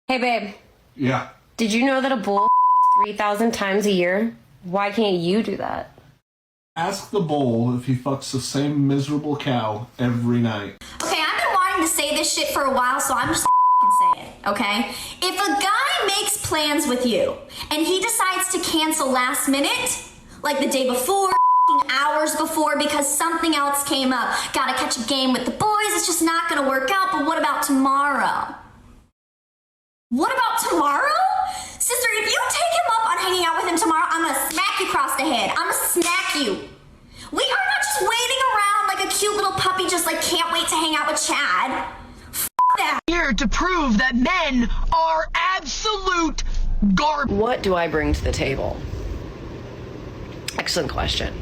Hey, babe. Yeah. Did you know that a bull 3,000 times a year? Why can't you do that? Ask the bull if he fucks the same miserable cow every night. Okay, I've been wanting to say this shit for a while, so I'm just say it, okay? If a guy makes plans with you and he decides to cancel last minute, like the day before, hours before, because something else came up, gotta catch a game with the boys, it's just not gonna work out, but what about tomorrow? What about tomorrow? Sister, if you take him up on hanging out with him tomorrow, I'm gonna smack you across the head. I'm gonna smack you. We are not just waiting around like a cute little puppy just like can't wait to hang out with Chad. F that. Here to prove that men are absolute garbage. What do I bring to the table? Excellent question.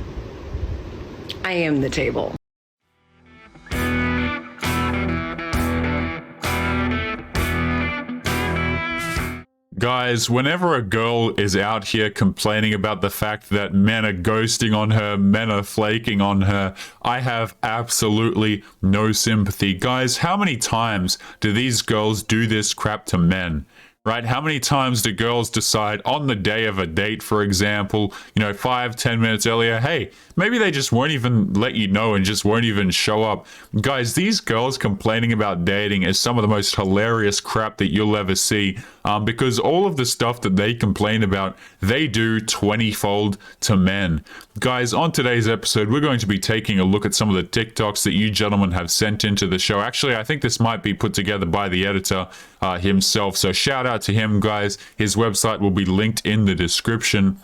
I am the table. Guys, whenever a girl is out here complaining about the fact that men are ghosting on her, men are flaking on her, I have absolutely no sympathy. Guys, how many times do these girls do this crap to men? Right? How many times do girls decide on the day of a date, for example, 5-10 minutes earlier, hey, maybe they just won't even let you know and just won't even show up. Guys, these girls complaining about dating is some of the most hilarious crap that you'll ever see, because all of the stuff that they complain about, they do 20-fold to men. Guys, on today's episode, we're going to be taking a look at some of the TikToks that you gentlemen have sent into the show. Actually, I think this might be put together by the editor himself, so shout out to him, guys. His website will be linked in the description.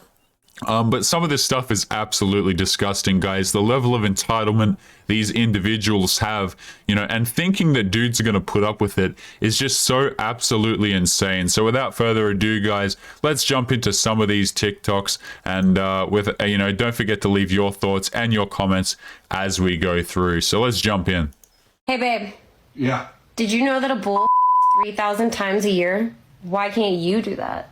But some of this stuff is absolutely disgusting, guys. The level of entitlement these individuals have, and thinking that dudes are going to put up with it is just so absolutely insane. So without further ado, guys, let's jump into some of these TikToks, and don't forget to leave your thoughts and your comments as we go through. So let's jump in. Hey, babe. Yeah. Did you know that a bull 3,000 times a year? Why can't you do that?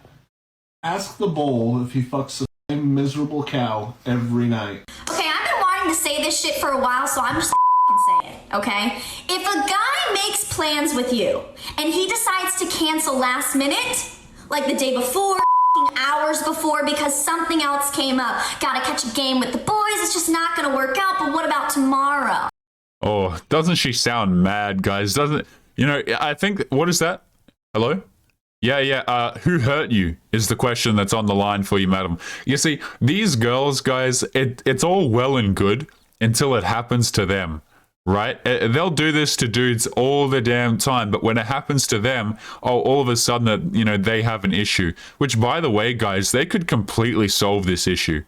Ask the bull if he fucks the same miserable cow every night. Okay, I've been wanting to say this shit for a while, so I'm just say it, okay? If a guy makes plans with you and he decides to cancel last minute, like the day before, hours before, because something else came up, gotta catch a game with the boys, it's just not gonna work out, but what about tomorrow? Oh, doesn't she sound mad, guys? Doesn't, I think, what is that? Hello? Yeah, who hurt you is the question that's on the line for you, madam. You see, these girls, guys, it's all well and good until it happens to them, right? They'll do this to dudes all the damn time, but when it happens to them, all of a sudden, they have an issue. Which, by the way, guys, they could completely solve this issue,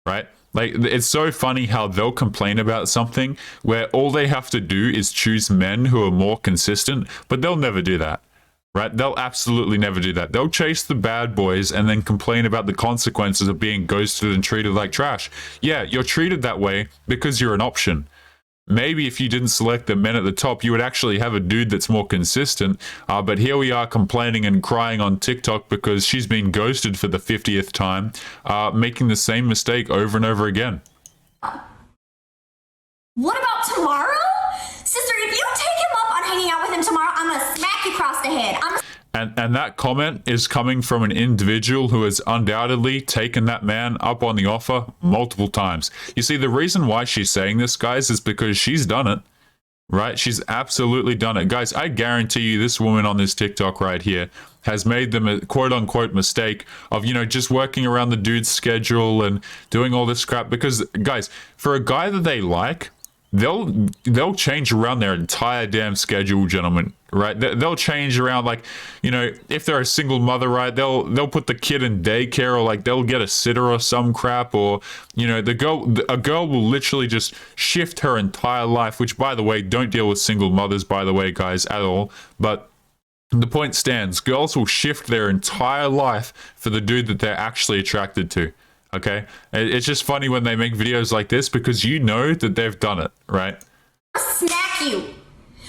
right? Like, it's so funny how they'll complain about something where all they have to do is choose men who are more consistent, but they'll never do that. Right? They'll absolutely never do that. They'll chase the bad boys and then complain about the consequences of being ghosted and treated like trash. Yeah, you're treated that way because you're an option. Maybe if you didn't select the men at the top, you would actually have a dude that's more consistent. But here we are complaining and crying on TikTok because she's been ghosted for the 50th time, making the same mistake over and over again. What about tomorrow? Sister, if you take him up on hanging out with him tomorrow, I'm gonna smack you across the head. And that comment is coming from an individual who has undoubtedly taken that man up on the offer multiple times. You see, the reason why she's saying this, guys, is because she's done it, right? She's absolutely done it. Guys, I guarantee you this woman on this TikTok right here has made them a quote-unquote mistake of, just working around the dude's schedule and doing all this crap. Because, guys, for a guy that they like, they'll change around their entire damn schedule, gentlemen, right? They'll change around, like, if they're a single mother, right, they'll put the kid in daycare, or like they'll get a sitter or some crap, or a girl will literally just shift her entire life. Which, by the way, don't deal with single mothers, by the way, guys, at all. But the point stands, girls will shift their entire life for the dude that they're actually attracted to. Okay, it's just funny when they make videos like this because that they've done it, right? Snack you.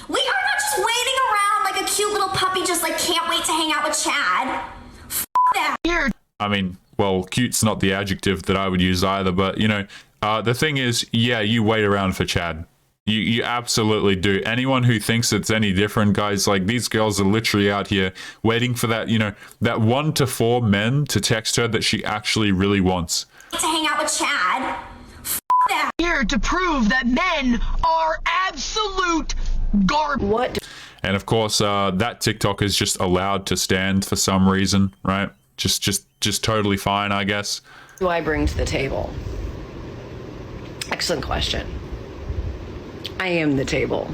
We are not just waiting around like a cute little puppy just like can't wait to hang out with Chad. F that. Here. I mean, well, cute's not the adjective that I would use either, but the thing is, yeah, you wait around for Chad. You absolutely do. Anyone who thinks it's any different, guys, like these girls are literally out here waiting for that, that 1 to 4 men to text her that she actually really wants. To hang out with Chad. Here to prove that men are absolute garbage. What? And of course, that TikTok is just allowed to stand for some reason, right? Just totally fine, I guess. Do I bring to the table? Excellent question. I am the table.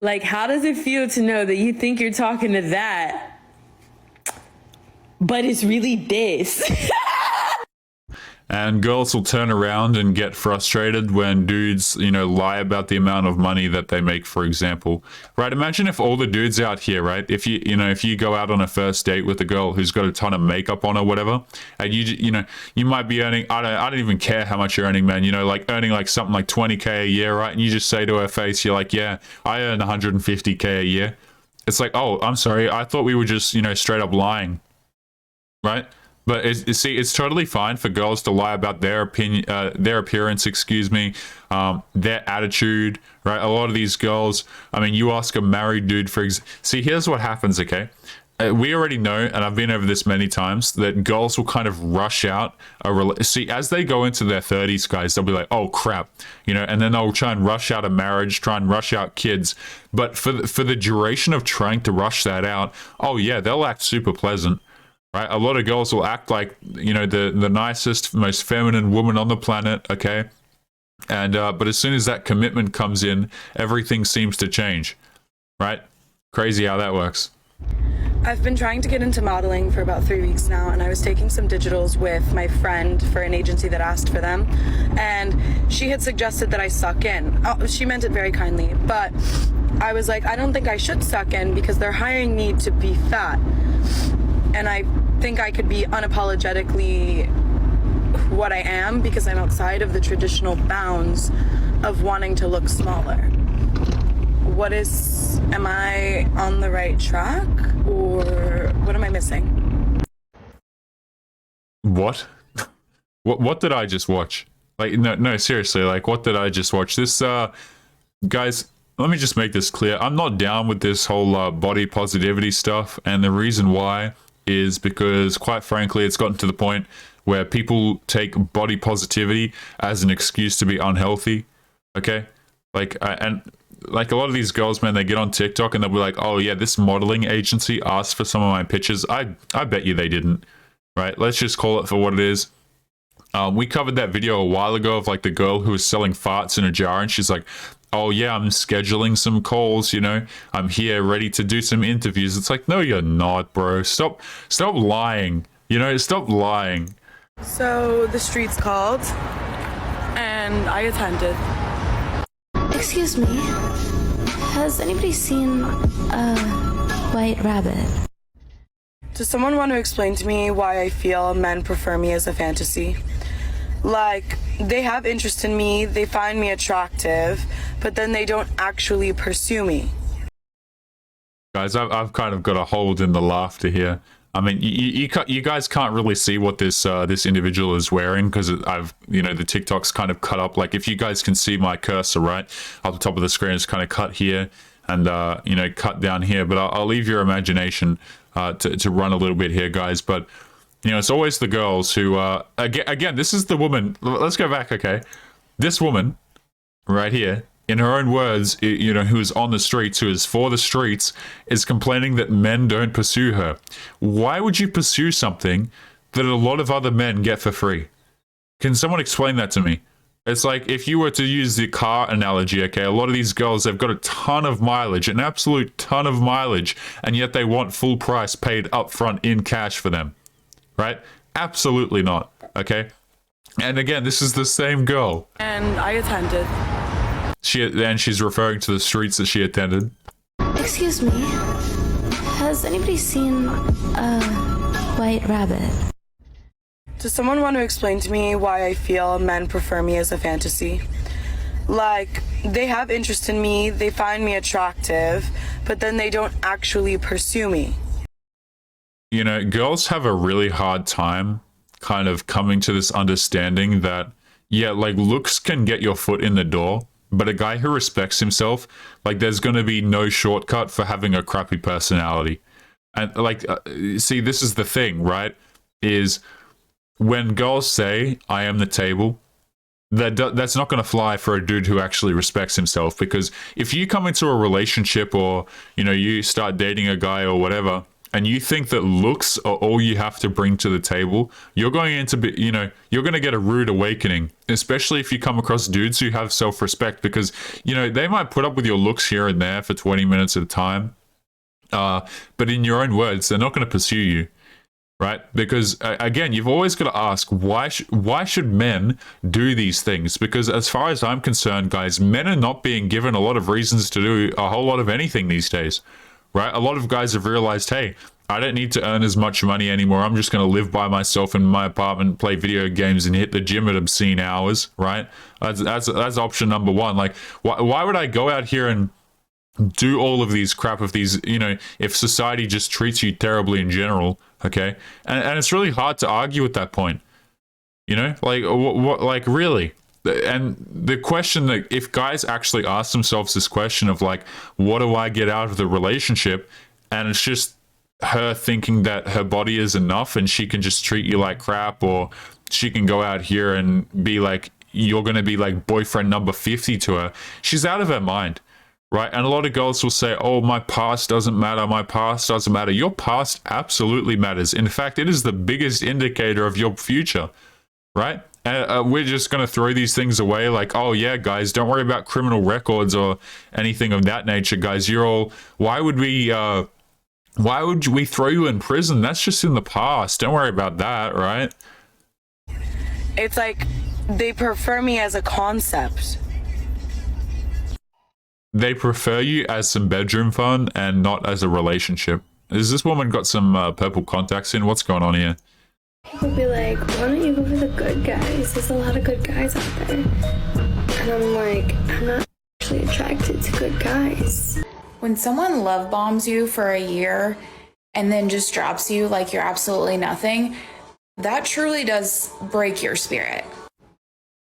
Like, how does it feel to know that you think you're talking to that, but it's really this? And girls will turn around and get frustrated when dudes, lie about the amount of money that they make, for example. Right? Imagine if all the dudes out here, right? If you go out on a first date with a girl who's got a ton of makeup on or whatever, and you might be earning, I don't even care how much you're earning, man, like earning like something like 20K a year, right? And you just say to her face, you're like, yeah, I earn 150K a year. It's like, oh, I'm sorry. I thought we were just, straight up lying, right? But it's totally fine for girls to lie about their opinion, their appearance, their attitude, right? A lot of these girls, you ask a married dude see, here's what happens, okay? We already know, and I've been over this many times, that girls will kind of rush out as they go into their 30s, guys, they'll be like, oh crap, and then they'll try and rush out a marriage, try and rush out kids. But for the duration of trying to rush that out, oh yeah, they'll act super pleasant. Right, a lot of girls will act like the nicest, most feminine woman on the planet. Okay, and but as soon as that commitment comes in, everything seems to change. Right, crazy how that works. I've been trying to get into modeling for about 3 weeks now, and I was taking some digitals with my friend for an agency that asked for them, and she had suggested that I suck in. Oh, she meant it very kindly, but I was like, I don't think I should suck in because they're hiring me to be fat. And I think I could be unapologetically what I am because I'm outside of the traditional bounds of wanting to look smaller. Am I on the right track or what am I missing? What? What did I just watch? Like, no, seriously, like what did I just watch? This, guys, let me just make this clear. I'm not down with this whole body positivity stuff, and the reason why is because, quite frankly, it's gotten to the point where people take body positivity as an excuse to be unhealthy. Okay, and a lot of these girls, man, they get on TikTok and they'll be like, "Oh yeah, this modeling agency asked for some of my pictures." I bet you they didn't. Right? Let's just call it for what it is. We covered that video a while ago of like the girl who was selling farts in a jar, and she's like, oh yeah, I'm scheduling some calls, I'm here ready to do some interviews. It's like, no, you're not, bro. Stop lying. Stop lying. So the streets called and I attended. Excuse me, has anybody seen a white rabbit? Does someone want to explain to me why I feel men prefer me as a fantasy? Like, they have interest in me, they find me attractive, but then they don't actually pursue me. Guys, I've kind of got a hold in the laughter here. You guys can't really see what this individual is wearing because the TikTok's kind of cut up. Like, if you guys can see my cursor right up the top of the screen, it's kind of cut here and cut down here. But I'll leave your imagination to run a little bit here, guys. But it's always the girls who, again, this is the woman. Let's go back, okay? This woman right here, in her own words, who is on the streets, who is for the streets, is complaining that men don't pursue her. Why would you pursue something that a lot of other men get for free? Can someone explain that to me? It's like if you were to use the car analogy, okay, a lot of these girls, they've got a ton of mileage, an absolute ton of mileage, and yet they want full price paid upfront in cash for them. Right? Absolutely not. Okay? And again, this is the same girl. And I attended. She's referring to the streets that she attended. Excuse me, has anybody seen a white rabbit? Does someone want to explain to me why I feel men prefer me as a fantasy? Like, they have interest in me, they find me attractive, but then they don't actually pursue me. Girls have a really hard time kind of coming to this understanding that, yeah, like looks can get your foot in the door, But a guy who respects himself, like, there's going to be no shortcut for having a crappy personality. And like, see, this is the thing, right? Is when girls say, I am the table, that's not going to fly for a dude who actually respects himself. Because if you come into a relationship, or, you know, you start dating a guy or whatever, and you think that looks are all you have to bring to the table, you're going into, you know, you're going to get a rude awakening, especially if you come across dudes who have self-respect, because, you know, they might put up with your looks here and there for 20 minutes at a time. But in your own words, they're not going to pursue you. Right? Because again, you've always got to ask, why should men do these things? Because as far as I'm concerned, guys, men are not being given a lot of reasons to do a whole lot of anything these days, right? A lot of guys have realized, hey, I don't need to earn as much money anymore. I'm just going to live by myself in my apartment, play video games, and hit the gym at obscene hours, right? That's option number one. Like, why would I go out here and do all of these crap if these, you know, if society just treats you terribly in general? Okay, and it's really hard to argue at that point, you know, like what, like, really. And the question that, if guys actually ask themselves this question of like, what do I get out of the relationship, and it's just her thinking that her body is enough and she can just treat you like crap, or she can go out here and be like, you're going to be like boyfriend number 50 to her, she's out of her mind. Right? And a lot of girls will say, oh, my past doesn't matter. My past doesn't matter. Your past absolutely matters. In fact, it is the biggest indicator of your future. Right? And we're just going to throw these things away like, oh, yeah, guys, don't worry about criminal records or anything of that nature, guys. You're all, why would we throw you in prison? That's just in the past. Don't worry about that, right? It's like they prefer me as a concept. They prefer you as some bedroom fun and not as a relationship. Is this woman got some purple contacts in? What's going on here? People be like, why don't you go for the good guys? There's a lot of good guys out there. And I'm like, I'm not actually attracted to good guys. When someone love bombs you for a year and then just drops you like you're absolutely nothing, that truly does break your spirit.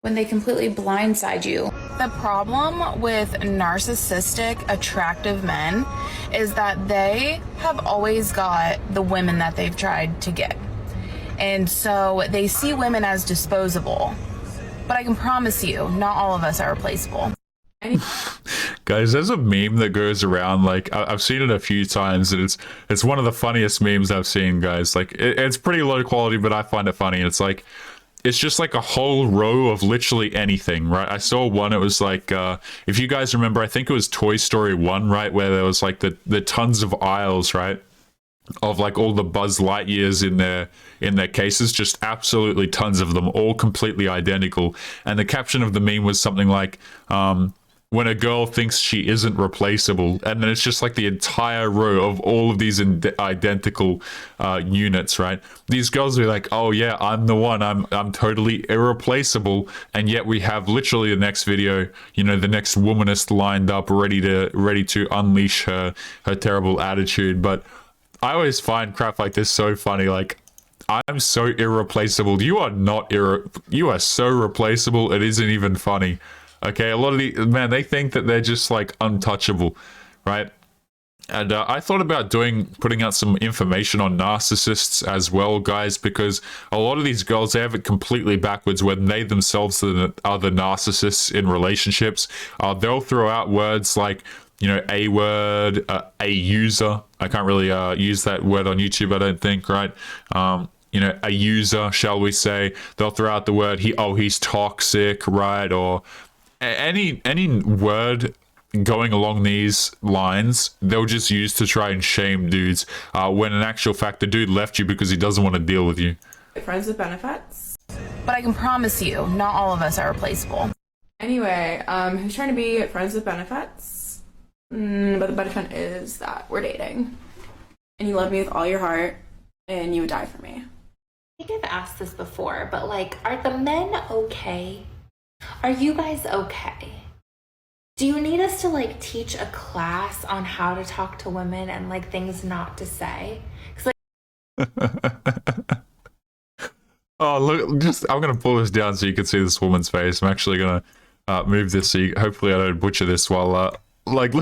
When they completely blindside you. The problem with narcissistic, attractive men is that they have always got the women that they've tried to get. And so they see women as disposable. But I can promise you, not all of us are replaceable. Guys, there's a meme that goes around, like, I've seen it a few times, and it's one of the funniest memes I've seen, guys. Like, it's pretty low quality, but I find it funny. It's like, it's just like a whole row of literally anything, right? I saw one, it was like, if you guys remember, I think it was Toy Story 1, right? Where there was like the tons of aisles, right? Of like all the Buzz Lightyears in their cases, just absolutely tons of them, all completely identical. And the caption of the meme was something like, when a girl thinks she isn't replaceable, and then it's just like the entire row of all of these identical units, right? These girls are like, oh yeah, I'm the one, I'm totally irreplaceable, and yet we have literally the next video, you know, the next womanist lined up, ready to unleash her terrible attitude. But I always find crap like this so funny. Like, I'm so irreplaceable. You are not you are so replaceable, it isn't even funny. Okay, a lot of the man, they think that they're just like untouchable, right? And I thought about putting out some information on narcissists as well, guys, because a lot of these girls, they have it completely backwards when they themselves are the narcissists in relationships. They'll throw out words like, you know, a word, a user. I can't really use that word on YouTube, I don't think, right? You know, a user, shall we say? They'll throw out the word he's toxic, right? Or any word going along these lines, they'll just use to try and shame dudes, when in actual fact the dude left you because he doesn't want to deal with you. Friends with benefits. But I can promise you, not all of us are replaceable. Anyway, who's trying to be friends with benefits? But the benefit is that we're dating. And you love me with all your heart, and you would die for me. I think I've asked this before, but like, are the men okay? Are you guys okay? Do you need us to like teach a class on how to talk to women and like things not to say? 'Cause, like oh, look, I'm gonna pull this down so you can see this woman's face. I'm actually gonna move this so hopefully I don't butcher this while like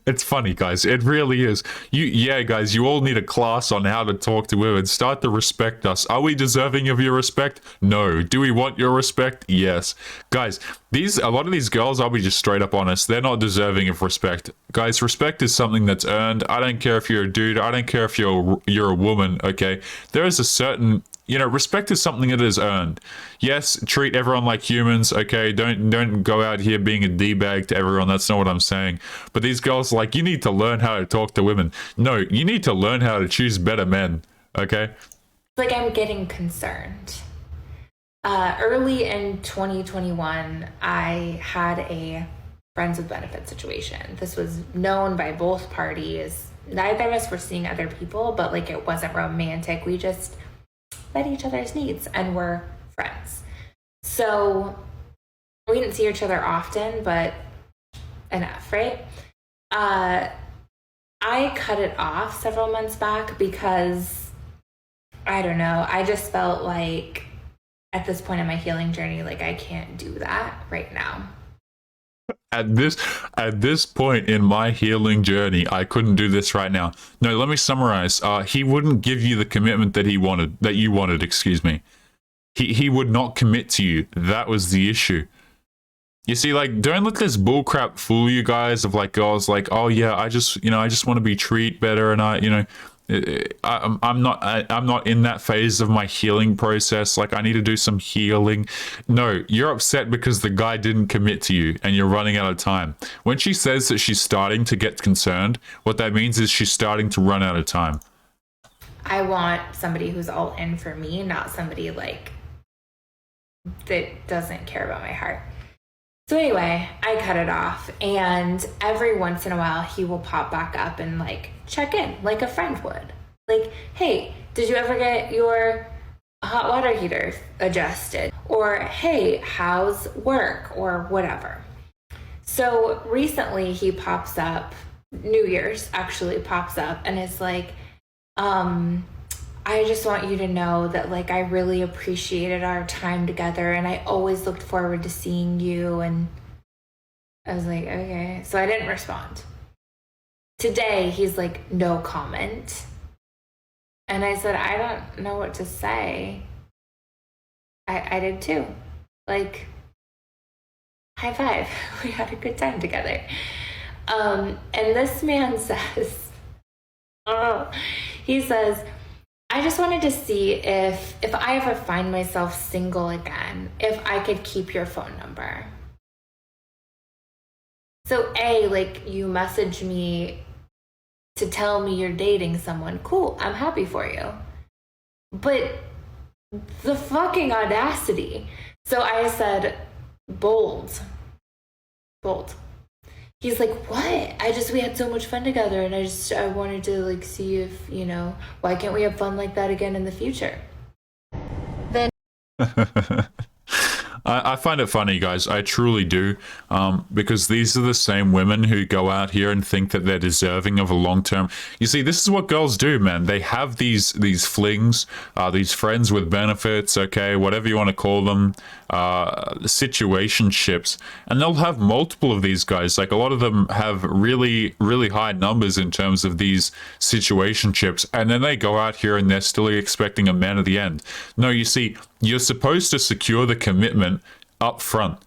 it's funny, guys. It really is. Guys, you all need a class on how to talk to women. Start to respect us. Are we deserving of your respect? No. Do we want your respect? Yes. Guys, a lot of these girls, I'll be just straight up honest, they're not deserving of respect. Guys, respect is something that's earned. I don't care if you're a dude. I don't care if you're a woman, okay? There is a certain... respect is something that is earned. Yes, treat everyone like humans, okay? Don't go out here being a D-bag to everyone. That's not what I'm saying. But these girls, like, you need to learn how to talk to women. No, you need to learn how to choose better men, okay? Like, I'm getting concerned. Early in 2021, I had a friends with benefits situation. This was known by both parties. Neither of us were seeing other people, but, like, it wasn't romantic. We just... met each other's needs and we're friends. So we didn't see each other often, but enough, right? I cut it off several months back because I don't know, I just felt like at this point in my healing journey, like I can't do that right now. At this point in my healing journey, I couldn't do this right now. No, let me summarize. He wouldn't give you the commitment that you wanted, excuse me. He would not commit to you. That was the issue. You see, like, don't let this bullcrap fool you guys of like girls like, oh yeah, I just want to be treated better, and I'm not in that phase of my healing process. Like, I need to do some healing. No, you're upset because the guy didn't commit to you and you're running out of time. When she says that she's starting to get concerned, what that means is she's starting to run out of time. I want somebody who's all in for me, not somebody like that doesn't care about my heart. So anyway, I cut it off, and every once in a while he will pop back up and like check in like a friend would. Like, hey, did you ever get your hot water heater adjusted? Or hey, how's work? Or whatever. So recently he pops up, New Year's actually pops up, and it's like, I just want you to know that like I really appreciated our time together and I always looked forward to seeing you. And I was like, okay. So I didn't respond. Today he's like, no comment. And I said, I don't know what to say. I did too. Like, high five. We had a good time together. And this man says, he says, I just wanted to see if I ever find myself single again, if I could keep your phone number. So A, like, you message me to tell me you're dating someone. Cool, I'm happy for you. But the fucking audacity. So I said, bold. He's like, what? We had so much fun together, and I wanted to like see if, why can't we have fun like that again in the future? Then I find it funny, guys. I truly do, because these are the same women who go out here and think that they're deserving of a long-term. You see, this is what girls do, man. They have these flings, these friends with benefits, okay, whatever you want to call them, situationships, and they'll have multiple of these guys. Like, a lot of them have really, really high numbers in terms of these situationships, and then they go out here and they're still expecting a man at the end. No, you see, you're supposed to secure the commitment up front,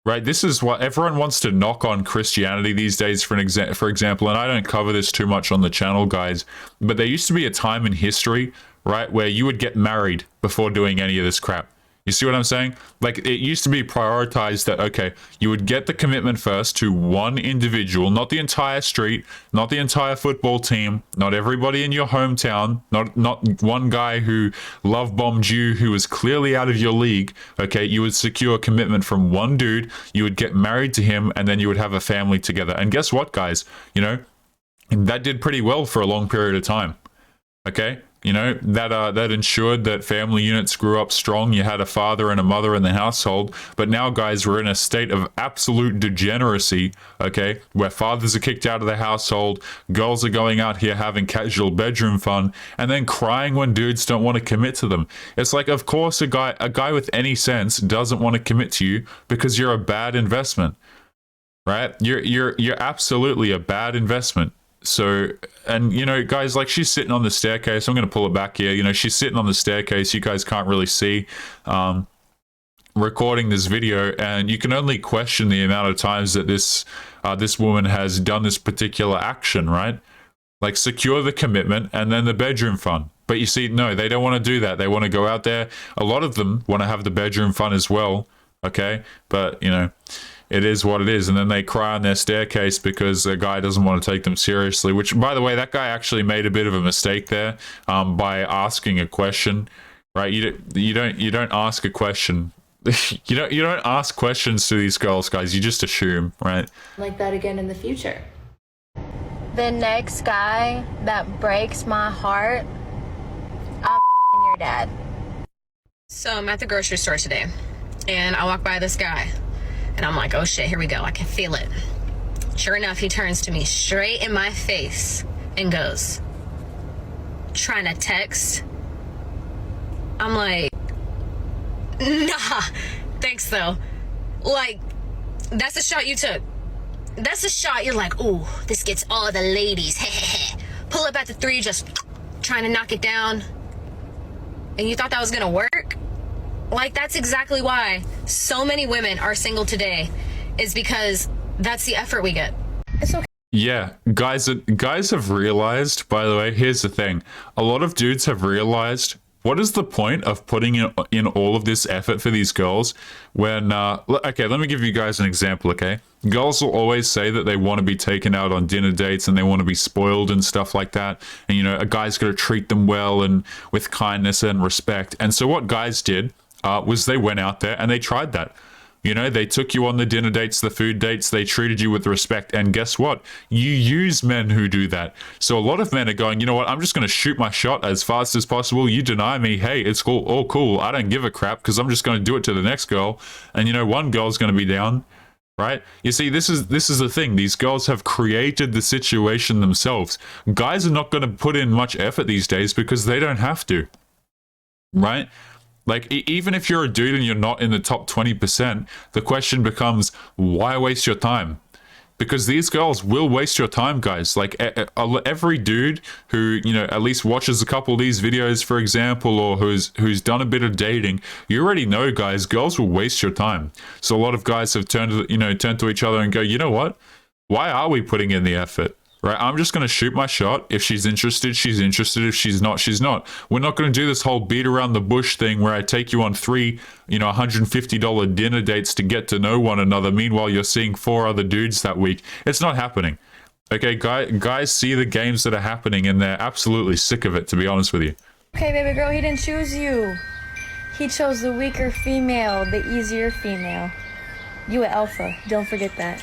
right? This is what everyone wants to knock on Christianity these days, for example, and I don't cover this too much on the channel, guys, but there used to be a time in history, right, where you would get married before doing any of this crap. You see what I'm saying? Like, it used to be prioritized that, okay, you would get the commitment first to one individual, not the entire street, not the entire football team, not everybody in your hometown, not one guy who love bombed you who was clearly out of your league, okay? You would secure commitment from one dude, you would get married to him, and then you would have a family together. And guess what, guys? That did pretty well for a long period of time, okay? You know, that ensured that family units grew up strong. You had a father and a mother in the household. But now, guys, we're in a state of absolute degeneracy, okay, where fathers are kicked out of the household, girls are going out here having casual bedroom fun, and then crying when dudes don't want to commit to them. It's like, of course, a guy with any sense doesn't want to commit to you because you're a bad investment, right? You're absolutely a bad investment. So, and you know, guys, like, she's sitting on the staircase. I'm going to pull it back here. You know, she's sitting on the staircase. You guys can't really see, recording this video, and you can only question the amount of times that this woman has done this particular action, right? Like, secure the commitment and then the bedroom fun. But you see, no, they don't want to do that. They want to go out there. A lot of them want to have the bedroom fun as well. Okay. But, you know, it is what it is. And then they cry on their staircase because a guy doesn't want to take them seriously, which, by the way, that guy actually made a bit of a mistake there, by asking a question, right? You don't ask a question. you don't ask questions to these girls, guys. You just assume, right? Like that again in the future. The next guy that breaks my heart, I'm your dad. So I'm at the grocery store today, and I walk by this guy, and I'm like, oh shit, here we go. I can feel it. Sure enough, he turns to me straight in my face and goes, trying to text. I'm like, nah, thanks though. Like, that's the shot you took. That's a shot you're like, ooh, this gets all the ladies. Pull up at the 3, just trying to knock it down. And you thought that was gonna work? Like, that's exactly why so many women are single today, is because that's the effort we get. It's okay. Yeah, guys have realized, by the way, here's the thing. A lot of dudes have realized, what is the point of putting in all of this effort for these girls when, okay, let me give you guys an example, okay? Girls will always say that they want to be taken out on dinner dates and they want to be spoiled and stuff like that. And, you know, a guy's got to treat them well and with kindness and respect. And so what guys did was they went out there and they tried that. You know, they took you on the dinner dates, the food dates, they treated you with respect. And guess what? You use men who do that. So a lot of men are going, you know what? I'm just going to shoot my shot as fast as possible. You deny me. Hey, it's cool. Oh, cool. I don't give a crap because I'm just going to do it to the next girl. And, you know, one girl's going to be down, right? You see, this is the thing. These girls have created the situation themselves. Guys are not going to put in much effort these days because they don't have to, right? Like, even if you're a dude and you're not in the top 20%, the question becomes, why waste your time? Because these girls will waste your time, guys. Like, every dude who, you know, at least watches a couple of these videos, for example, or who's done a bit of dating, you already know, guys, girls will waste your time. So a lot of guys have turned to each other and go, you know what? Why are we putting in the effort? Right, I'm just going to shoot my shot. If she's interested, she's interested. If she's not, she's not. We're not going to do this whole beat around the bush thing where I take you on 3, you know, $150 dinner dates to get to know one another. Meanwhile, you're seeing 4 other dudes that week. It's not happening. Okay, guys see the games that are happening and they're absolutely sick of it, to be honest with you. Okay, baby girl, he didn't choose you. He chose the weaker female, the easier female. You an alpha, don't forget that.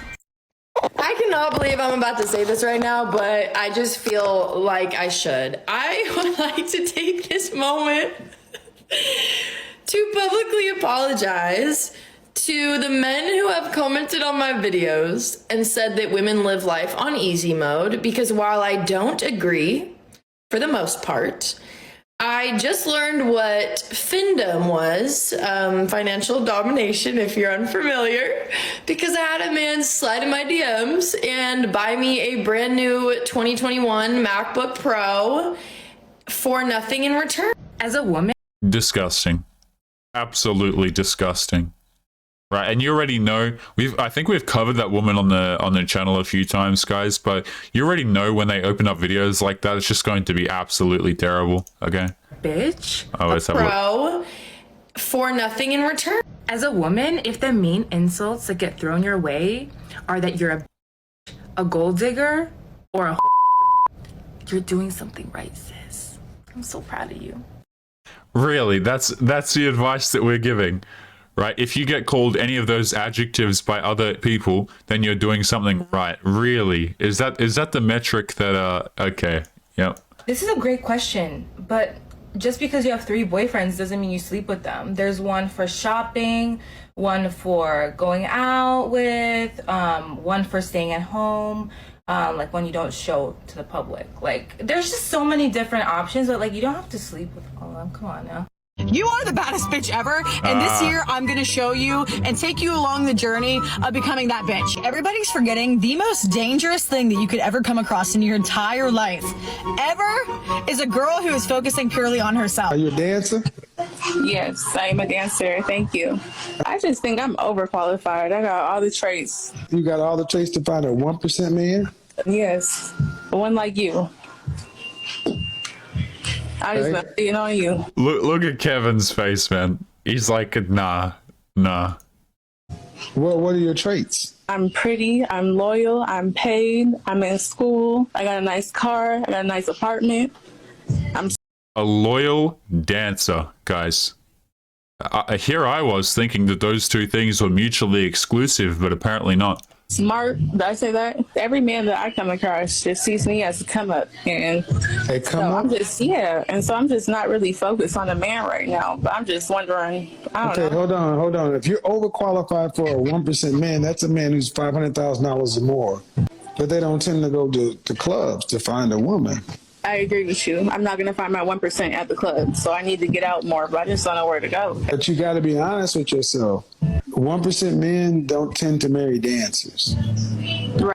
I cannot believe I'm about to say this right now, but I just feel like I should. I would like to take this moment to publicly apologize to the men who have commented on my videos and said that women live life on easy mode, because while I don't agree, for the most part, I just learned what FINDOM was, financial domination, if you're unfamiliar, because I had a man slide in my DMs and buy me a brand new 2021 MacBook Pro for nothing in return. As a woman, Disgusting. Absolutely disgusting. Right, and you already know, I think we've covered that woman on the channel a few times, guys, but you already know when they open up videos like that, it's just going to be absolutely terrible, okay? bitch, Oh, it's a pro for nothing in return. As a woman, if the mean insults that get thrown your way are that you're a gold digger or a you're doing something right, sis. I'm so proud of you. Really, that's the advice that we're giving. Right, if you get called any of those adjectives by other people, then you're doing something right. Really, is that the metric that? Okay, yep. This is a great question, but just because you have 3 boyfriends doesn't mean you sleep with them. There's one for shopping, one for going out with, one for staying at home, like when you don't show to the public. Like, there's just so many different options, but like, you don't have to sleep with all of them. Come on now. You are the baddest bitch ever, and this year I'm gonna show you and take you along the journey of becoming that bitch. Everybody's forgetting the most dangerous thing that you could ever come across in your entire life ever is a girl who is focusing purely on herself. Are you a dancer? Yes, I am a dancer. Thank you. I just think I'm overqualified. I got all the traits. You got all the traits to find a 1% man? Yes, one like you. I just been being on you. Look at Kevin's face, man. He's like, nah. What are your traits? I'm pretty, I'm loyal, I'm paid, I'm in school, I got a nice car, I got a nice apartment. I'm a loyal dancer, guys. Here I was thinking that those 2 things were mutually exclusive, but apparently not. smart. Did I say that? Every man that I come across just sees me as a come up, and I'm just not really focused on a man right now. But I'm just wondering. I don't know. Hold on. If you're overqualified for a 1% man, that's a man who's $500,000 or more. But they don't tend to go to clubs to find a woman. I agree with you. I'm not going to find my 1% at the club, so I need to get out more, but I just don't know where to go. But you got to be honest with yourself. 1% men don't tend to marry dancers. Right.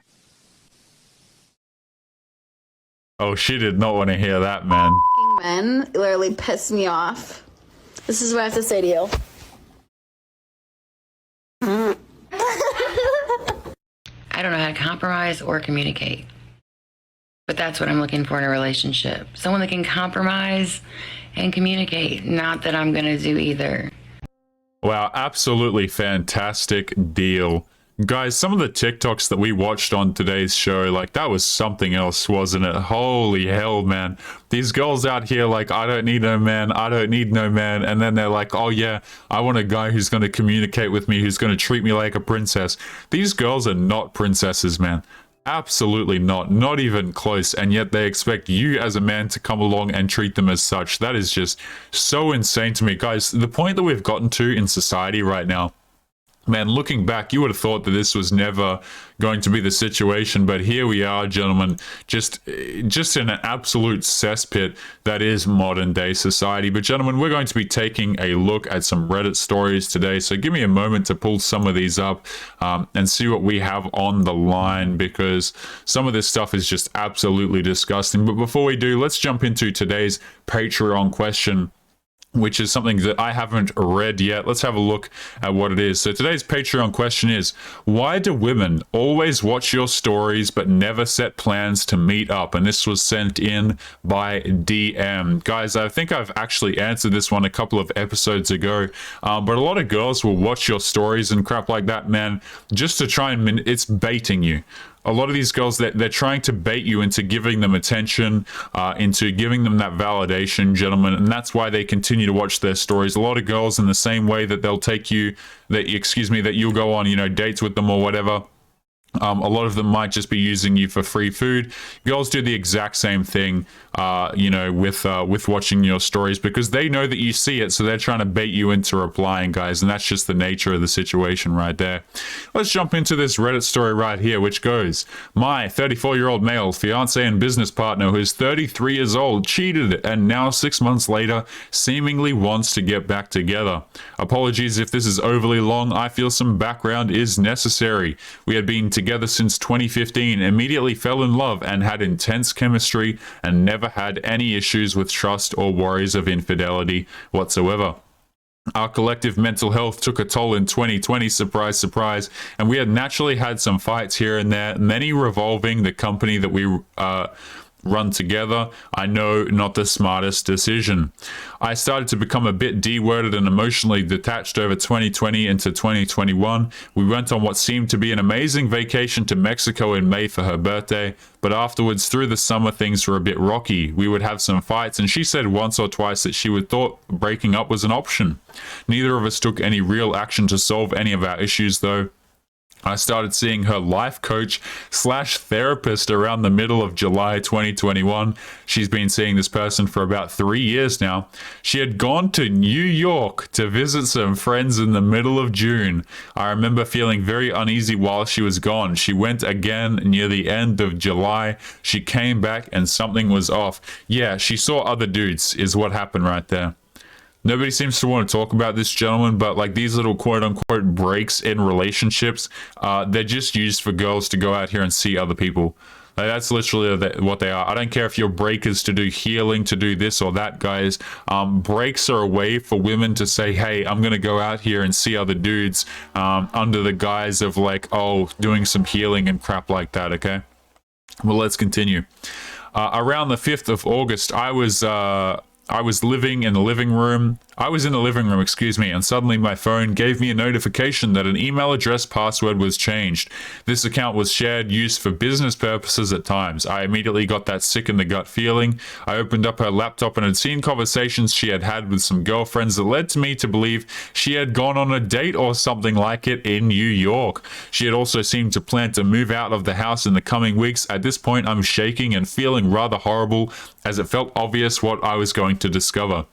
Oh, she did not want to hear that, man. Men literally piss me off. This is what I have to say to you. I don't know how to compromise or communicate. But that's what I'm looking for in a relationship. Someone that can compromise and communicate. Not that I'm going to do either. Wow, absolutely fantastic deal. Guys, some of the TikToks that we watched on today's show, like, that was something else, wasn't it? Holy hell, man. These girls out here, like, I don't need no man, I don't need no man. And then they're like, oh yeah, I want a guy who's going to communicate with me, who's going to treat me like a princess. These girls are not princesses, man. Absolutely not. Not even close. And yet they expect you as a man to come along and treat them as such. That is just so insane to me. Guys, the point that we've gotten to in society right now, man, looking back, you would have thought that this was never going to be the situation, but here we are, gentlemen, just in an absolute cesspit that is modern day society. But gentlemen, we're going to be taking a look at some Reddit stories today, so give me a moment to pull some of these up and see what we have on the line, because some of this stuff is just absolutely disgusting. But before we do, let's jump into today's Patreon question, which is something that I haven't read yet. Let's have a look at what it is. So today's Patreon question is, why do women always watch your stories but never set plans to meet up? And this was sent in by DM. Guys, I think I've actually answered this one a couple of episodes ago, but a lot of girls will watch your stories and crap like that, man, just to try and, it's baiting you. A lot of these girls, they're trying to bait you into giving them attention, into giving them that validation, gentlemen, and that's why they continue to watch their stories. A lot of girls, in the same way that they'll take you, that you'll go on, dates with them or whatever. A lot of them might just be using you for free food. Girls do the exact same thing, with watching your stories, because they know that you see it, so they're trying to bait you into replying, guys, and that's just the nature of the situation right there. Let's jump into this Reddit story right here, which goes, my 34-year-old male fiance and business partner, who is 33 years old, cheated and now 6 months later seemingly wants to get back together. Apologies if this is overly long. I feel some background is necessary. We had been together since 2015, immediately fell in love and had intense chemistry and never had any issues with trust or worries of infidelity whatsoever. Our collective mental health took a toll in 2020, surprise, surprise, and we had naturally had some fights here and there, many revolving the company that we run together. I know, not the smartest decision. I started to become a bit de-worded and emotionally detached over 2020 into 2021. We went on what seemed to be an amazing vacation to Mexico in May for her birthday, but afterwards, through the summer, things were a bit rocky. We would have some fights, and she said once or twice that she would thought breaking up was an option. Neither of us took any real action to solve any of our issues, though. I started seeing her life coach slash therapist around the middle of July 2021. She's been seeing this person for about 3 years now. She had gone to New York to visit some friends in the middle of June. I remember feeling very uneasy while she was gone. She went again near the end of July. She came back and something was off. Yeah, she saw other dudes is what happened right there. Nobody seems to want to talk about this, gentleman, but like these little quote-unquote breaks in relationships, they're just used for girls to go out here and see other people. Like, that's literally what they are. I don't care if your break is to do healing, to do this or that, guys. Breaks are a way for women to say, hey, I'm going to go out here and see other dudes under the guise of like, oh, doing some healing and crap like that, okay? Well, let's continue. Around the 5th of August, I was living in the living room. I was in the living room, excuse me, and suddenly my phone gave me a notification that an email address password was changed. This account was shared, used for business purposes at times. I immediately got that sick in the gut feeling. I opened up her laptop and had seen conversations she had had with some girlfriends that led to me to believe she had gone on a date or something like it in New York. She had also seemed to plan to move out of the house in the coming weeks. At this point, I'm shaking and feeling rather horrible as it felt obvious what I was going to discover.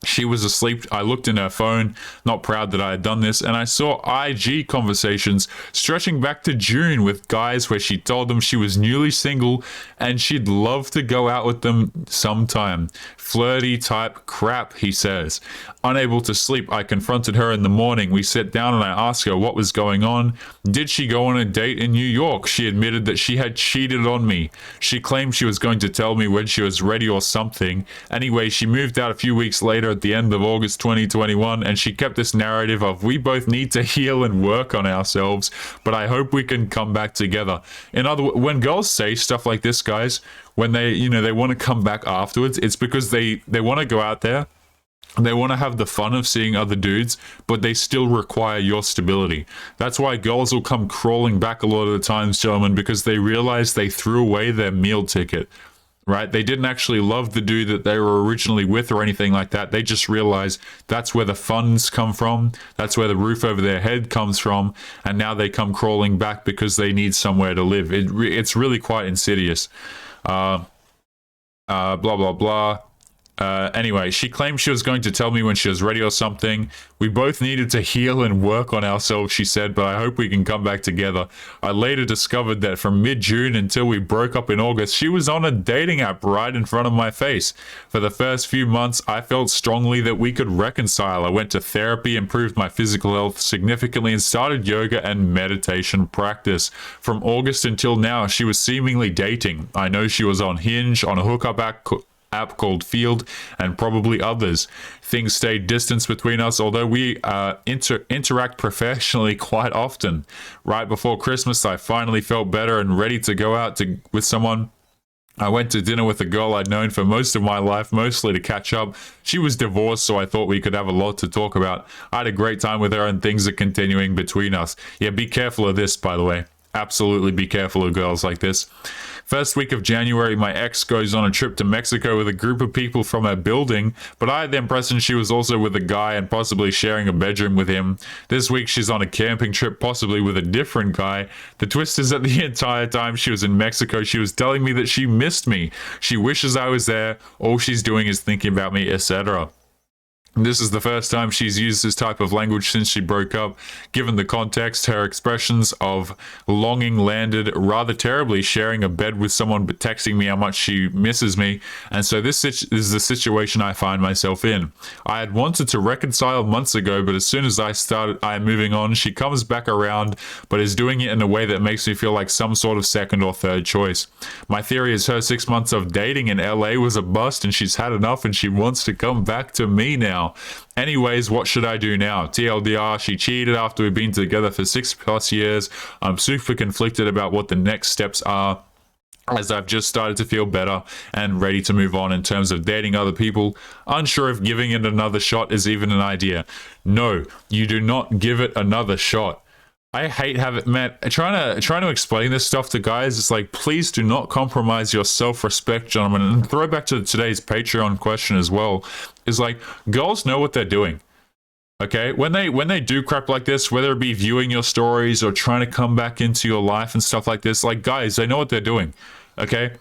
She was asleep. I looked in her phone, not proud that I had done this, and I saw IG conversations stretching back to June with guys where she told them she was newly single and she'd love to go out with them sometime. Flirty type crap, he says. Unable to sleep, I confronted her in the morning. We sat down and I asked her what was going on. Did she go on a date in New York? She admitted that she had cheated on me. She claimed she was going to tell me when she was ready or something. Anyway, she moved out a few weeks later at the end of August 2021, and she kept this narrative of we both need to heal and work on ourselves, but I hope we can come back together. In other words, when girls say stuff like this, guys, when they want to come back afterwards, it's because they want to go out there. They want to have the fun of seeing other dudes, but they still require your stability. That's why girls will come crawling back a lot of the times, gentlemen, because they realize they threw away their meal ticket, right? They didn't actually love the dude that they were originally with or anything like that. They just realized that's where the funds come from. That's where the roof over their head comes from. And now they come crawling back because they need somewhere to live. It's really quite insidious. Blah, blah, blah. Anyway, she claimed she was going to tell me when she was ready or something. We both needed to heal and work on ourselves, she said, but I hope we can come back together. I later discovered that from mid-June until we broke up in August, she was on a dating app right in front of my face. For the first few months, I felt strongly that we could reconcile. I went to therapy, improved my physical health significantly, and started yoga and meditation practice. From August until now, she was seemingly dating. I know she was on Hinge, on a hookup app called Field, and probably others. Things stayed distance between us, although we interact professionally quite often. Right before Christmas, I finally felt better and ready to go out with someone. I went to dinner with a girl I'd known for most of my life, mostly to catch up. She was divorced, so I thought we could have a lot to talk about. I had a great time with her, and things are continuing between us. Yeah, be careful of this, by the way. Absolutely be careful of girls like this. First week of January, my ex goes on a trip to Mexico with a group of people from her building, but I had the impression she was also with a guy and possibly sharing a bedroom with him. This week, she's on a camping trip, possibly with a different guy. The twist is that the entire time she was in Mexico, she was telling me that she missed me. She wishes I was there. All she's doing is thinking about me, etc. This is the first time she's used this type of language since she broke up. Given the context, her expressions of longing landed rather terribly, sharing a bed with someone but texting me how much she misses me. And so this is the situation I find myself in. I had wanted to reconcile months ago, but as soon as I am moving on, she comes back around, but is doing it in a way that makes me feel like some sort of second or third choice. My theory is her 6 months of dating in LA was a bust and she's had enough and she wants to come back to me now. Anyways, what should I do now? TLDR, she cheated after we've been together for 6+ years. I'm super conflicted about what the next steps are, as I've just started to feel better and ready to move on in terms of dating other people. Unsure if giving it another shot is even an idea. No, you do not give it another shot. I hate having, man, trying to explain this stuff to guys. It's like, please do not compromise your self-respect, gentlemen. And throw back to today's Patreon question as well. Is like, girls know what they're doing. Okay, when they do crap like this, whether it be viewing your stories or trying to come back into your life and stuff like this, like, guys, they know what they're doing. Okay,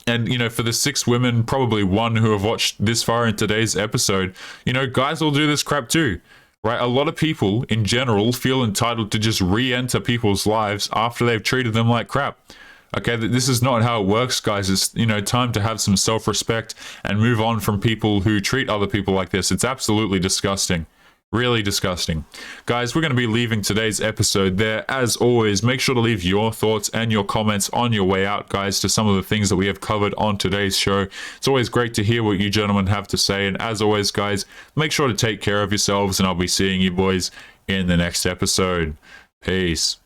and you know, for the 6 women, probably 1 who have watched this far in today's episode, you know, guys will do this crap too, right? A lot of people in general feel entitled to just re-enter people's lives after they've treated them like crap. Okay, this is not how it works, guys. It's, you know, time to have some self-respect and move on from people who treat other people like this. It's absolutely disgusting. Really disgusting. Guys, we're going to be leaving today's episode there. As always, make sure to leave your thoughts and your comments on your way out, guys, to some of the things that we have covered on today's show. It's always great to hear what you gentlemen have to say. And as always, guys, make sure to take care of yourselves, and I'll be seeing you boys in the next episode. Peace.